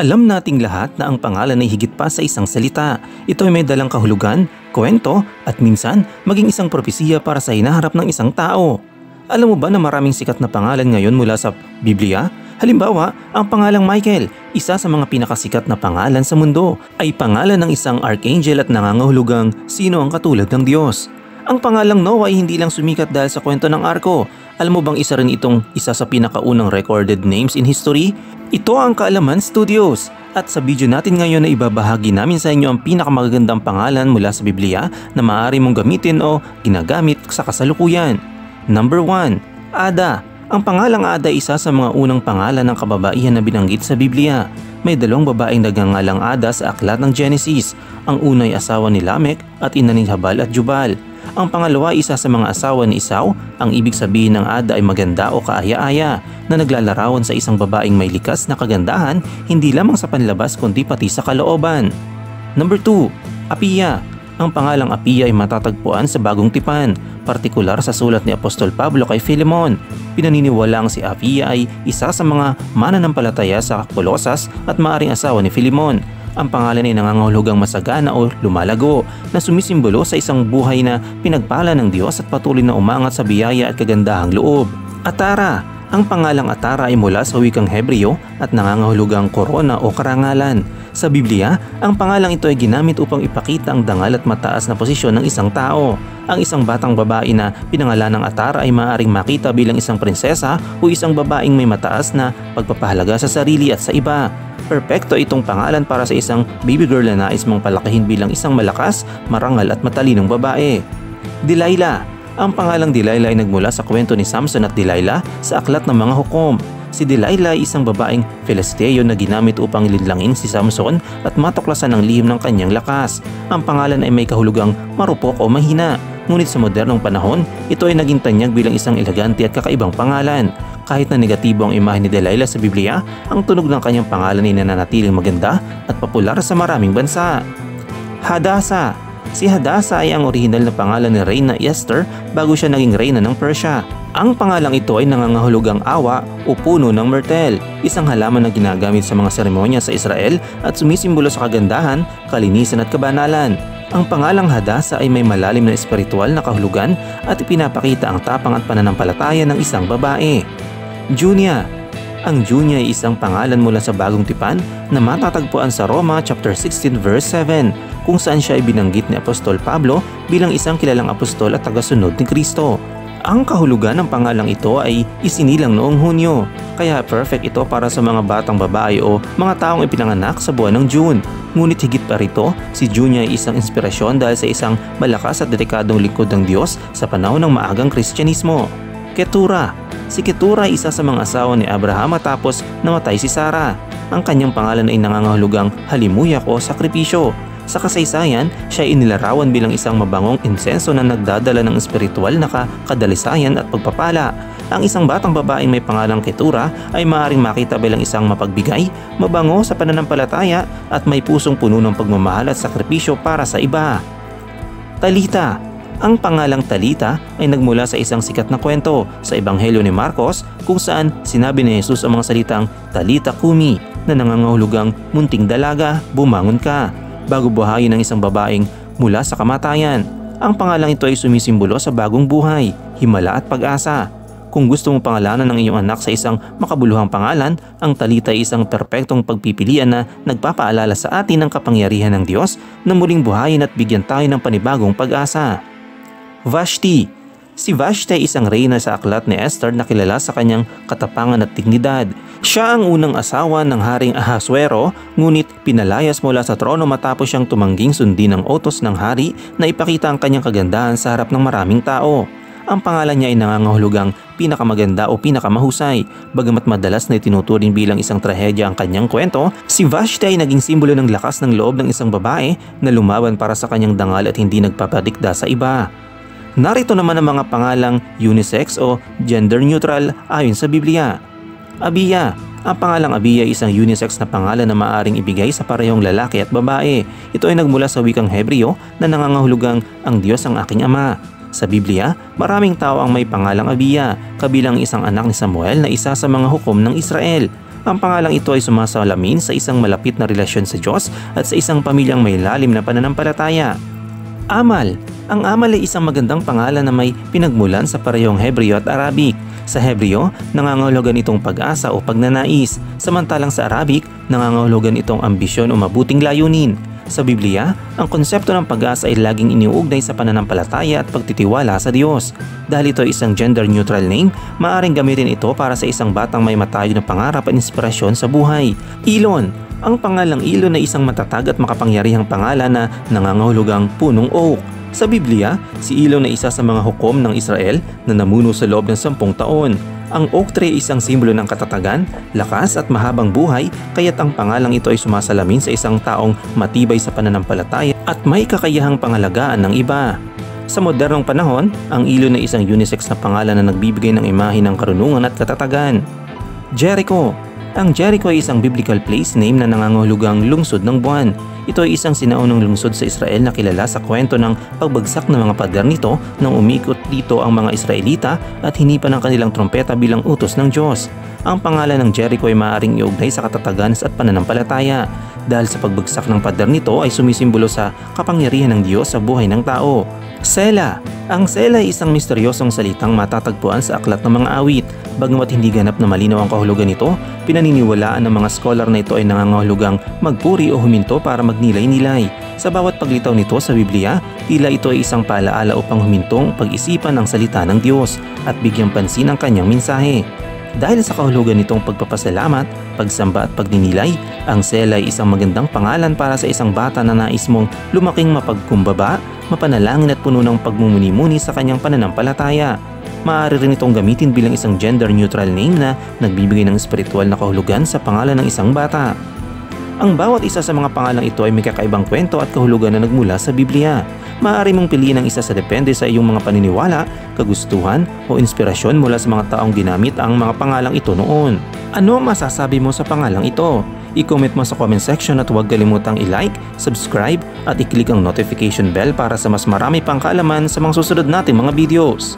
Alam nating lahat na ang pangalan ay higit pa sa isang salita. Ito ay may dalang kahulugan, kwento at minsan maging isang propesiya para sa hinaharap ng isang tao. Alam mo ba na maraming sikat na pangalan ngayon mula sa Biblia? Halimbawa, ang pangalang Michael, isa sa mga pinakasikat na pangalan sa mundo, ay pangalan ng isang archangel at nangangahulugang sino ang katulad ng Diyos. Ang pangalang Noah ay hindi lang sumikat dahil sa kwento ng arko. Alam mo bang isa rin itong isa sa pinakaunang recorded names in history? Ito ang Kaalaman Studios. At sa video natin ngayon na ibabahagi namin sa inyo ang pinakamagagandang pangalan mula sa Biblia na maaari mong gamitin o ginagamit sa kasalukuyan. Number 1. Ada. Ang pangalang Ada ay isa sa mga unang pangalan ng kababaihan na binanggit sa Biblia. May dalawang babaeng nagngangalang Ada sa aklat ng Genesis. Ang una ay asawa ni Lamech at ina ni Habal at Jubal. Ang pangalawa ay isa sa mga asawa ni Esau. Ang ibig sabihin ng Ada ay maganda o kaaya-aya na naglalarawan sa isang babaeng may likas na kagandahan hindi lamang sa panlabas kundi pati sa kalooban. Number 2. Apia. Ang pangalang Apia ay matatagpuan sa Bagong Tipan, partikular sa sulat ni Apostol Pablo kay Filemon. Pinaniniwalaang si Apia ay isa sa mga mananampalataya sa Colosas at maaring asawa ni Filemon. Ang pangalan ay nangangahulugang masagana o lumalago na sumisimbolo sa isang buhay na pinagpala ng Diyos at patuloy na umangat sa biyaya at kagandahang loob. Atara. Ang pangalang Atara ay mula sa wikang Hebreo at nangangahulugang korona o karangalan. Sa Biblia, ang pangalang ito ay ginamit upang ipakita ang dangal at mataas na posisyon ng isang tao. Ang isang batang babae na pinangalan ng Atara ay maaaring makita bilang isang prinsesa o isang babaeng may mataas na pagpapahalaga sa sarili at sa iba. Perpekto itong pangalan para sa isang baby girl na nais mong palakihin bilang isang malakas, marangal at matalinong babae. Delilah. Ang pangalang Delilah ay nagmula sa kwento ni Samson at Delilah sa aklat ng mga hukom. Si Delilah ay isang babaeng Filisteo na ginamit upang linlangin si Samson at matuklasan ang lihim ng kanyang lakas. Ang pangalan ay may kahulugang marupok o mahina. Ngunit sa modernong panahon, ito ay naging tanyag bilang isang elegante at kakaibang pangalan. Kahit na negatibo ang imahe ni Delilah sa Biblia, ang tunog ng kanyang pangalan ay nananatiling maganda at popular sa maraming bansa. Hadassah. Si Hadassah ay ang orihinal na pangalan ni Reyna Esther bago siya naging reyna ng Persia. Ang pangalang ito ay nangangahulugang awa o puno ng myrtle, isang halaman na ginagamit sa mga seremonya sa Israel at sumisimbolo sa kagandahan, kalinisan at kabanalan. Ang pangalang Hadassah ay may malalim na espiritual na kahulugan at ipinapakita ang tapang at pananampalataya ng isang babae. Junia. Ang Junia ay isang pangalan mula sa Bagong Tipan na matatagpuan sa Roma chapter 16 verse 7 kung saan siya ay binanggit ni Apostol Pablo bilang isang kilalang apostol at tagasunod ni Kristo. Ang kahulugan ng pangalang ito ay isinilang noong Hunyo, kaya perfect ito para sa mga batang babae o mga taong ipinanganak sa buwan ng June. Ngunit higit pa rito, si Junia ay isang inspirasyon dahil sa isang malakas at dedikadong lingkod ng Diyos sa panahon ng maagang Kristyanismo. Ketura. Si Ketura ay isa sa mga asawa ni Abraham matapos namatay si Sarah. Ang kanyang pangalan ay nangangahulugang halimuyak o sakripisyo. Sa kasaysayan, siya ay inilarawan bilang isang mabangong insenso na nagdadala ng espiritual na kadalisayan at pagpapala. Ang isang batang babaeng may pangalang Ketura ay maaaring makita bilang isang mapagbigay, mabango sa pananampalataya at may pusong puno ng pagmamahal at sakripisyo para sa iba. Talita. Ang pangalang Talita ay nagmula sa isang sikat na kwento sa Ebanghelyo ni Marcos kung saan sinabi ni Jesus ang mga salitang Talita Kumi na nangangahulugang munting dalaga, bumangon ka, bago buhayin ng isang babaeng mula sa kamatayan. Ang pangalang ito ay sumisimbolo sa bagong buhay, himala at pag-asa. Kung gusto mong pangalanan ng iyong anak sa isang makabuluhang pangalan, ang Talita ay isang perpektong pagpipilian na nagpapaalala sa atin ng kapangyarihan ng Diyos na muling buhayin at bigyan tayo ng panibagong pag-asa. Vashti. Si Vashti ay isang reyna sa aklat ni Esther na kilala sa kanyang katapangan at dignidad. Siya ang unang asawa ng Haring Ahasuero, ngunit pinalayas mula sa trono matapos siyang tumangging sundin ng utos ng hari na ipakita ang kanyang kagandahan sa harap ng maraming tao. Ang pangalan niya ay nangangahulugang pinakamaganda o pinakamahusay. Bagamat madalas na itinuturing bilang isang trahedya ang kanyang kwento, si Vashti ay naging simbolo ng lakas ng loob ng isang babae na lumaban para sa kanyang dangal at hindi nagpapadikta sa iba. Narito naman ang mga pangalang unisex o gender neutral ayon sa Biblia. Abiya. Ang pangalang Abiya ay isang unisex na pangalan na maaaring ibigay sa parehong lalaki at babae. Ito ay nagmula sa wikang Hebreo na nangangahulugang ang Diyos ang aking ama. Sa Biblia, maraming tao ang may pangalang Abiya, kabilang isang anak ni Samuel na isa sa mga hukom ng Israel. Ang pangalang ito ay sumasalamin sa isang malapit na relasyon sa Diyos at sa isang pamilyang may lalim na pananampalataya. Amal. Ang Amal ay isang magandang pangalan na may pinagmulan sa parehong Hebreo at Arabic. Sa Hebreo, nangangahulugan itong pag-asa o pagnanais, samantalang sa Arabic, nangangahulugan itong ambisyon o mabuting layunin. Sa Biblia, ang konsepto ng pag-asa ay laging iniuugnay sa pananampalataya at pagtitiwala sa Diyos. Dahil ito ay isang gender-neutral name, maaaring gamitin ito para sa isang batang may matayog na pangarap at inspirasyon sa buhay. Elon. Ang pangalang Elon ay isang matatag at makapangyarihang pangalan na nangangahulugang punong oak. Sa Biblia, si Elon ay isa sa mga hukom ng Israel na namuno sa loob ng 10 taon. Ang oak tree ay isang simbolo ng katatagan, lakas at mahabang buhay, kaya't ang pangalang ito ay sumasalamin sa isang taong matibay sa pananampalataya at may kakayahang pangalagaan ng iba. Sa modernong panahon, ang Elon ay isang unisex na pangalan na nagbibigay ng imahe ng karunungan at katatagan. Jericho. Ang Jericho ay isang biblical place name na nangangahulugang lungsod ng buwan. Ito ay isang sinaunang lungsod sa Israel na kilala sa kwento ng pagbagsak ng mga pader nito nang umikot dito ang mga Israelita at hinipan ng kanilang trompeta bilang utos ng Diyos. Ang pangalan ng Jericho ay maaaring iugnay sa katatagan at pananampalataya dahil sa pagbagsak ng pader nito ay sumisimbolo sa kapangyarihan ng Diyos sa buhay ng tao. Sela. Ang Sela ay isang misteryosong salitang matatagpuan sa aklat ng mga awit. Bagamat hindi ganap na malinaw ang kahulugan nito, pinaniniwalaan ng mga scholar na ito ay nangangahulugang magpuri o huminto para magnilay-nilay. Sa bawat paglitaw nito sa Biblia, tila ito ay isang paalaala upang humintong pag-isipan ang salita ng Diyos at bigyang pansin ang kanyang mensahe. Dahil sa kahulugan nitong pagpapasalamat, pagsamba at pagninilay, ang Sela ay isang magandang pangalan para sa isang bata na nais mong lumaking mapagkumbaba, mapanalangin at puno ng pagmumuni-muni sa kanyang pananampalataya. Maaari rin itong gamitin bilang isang gender-neutral name na nagbibigay ng espiritual na kahulugan sa pangalan ng isang bata. Ang bawat isa sa mga pangalang ito ay may kakaibang kwento at kahulugan na nagmula sa Biblia. Maaari mong piliin ang isa sa depende sa iyong mga paniniwala, kagustuhan o inspirasyon mula sa mga taong ginamit ang mga pangalang ito noon. Ano ang masasabi mo sa pangalang ito? I-comment mo sa comment section at huwag kalimutang i-like, subscribe at i-click ang notification bell para sa mas marami pang kaalaman sa mga susunod nating mga videos.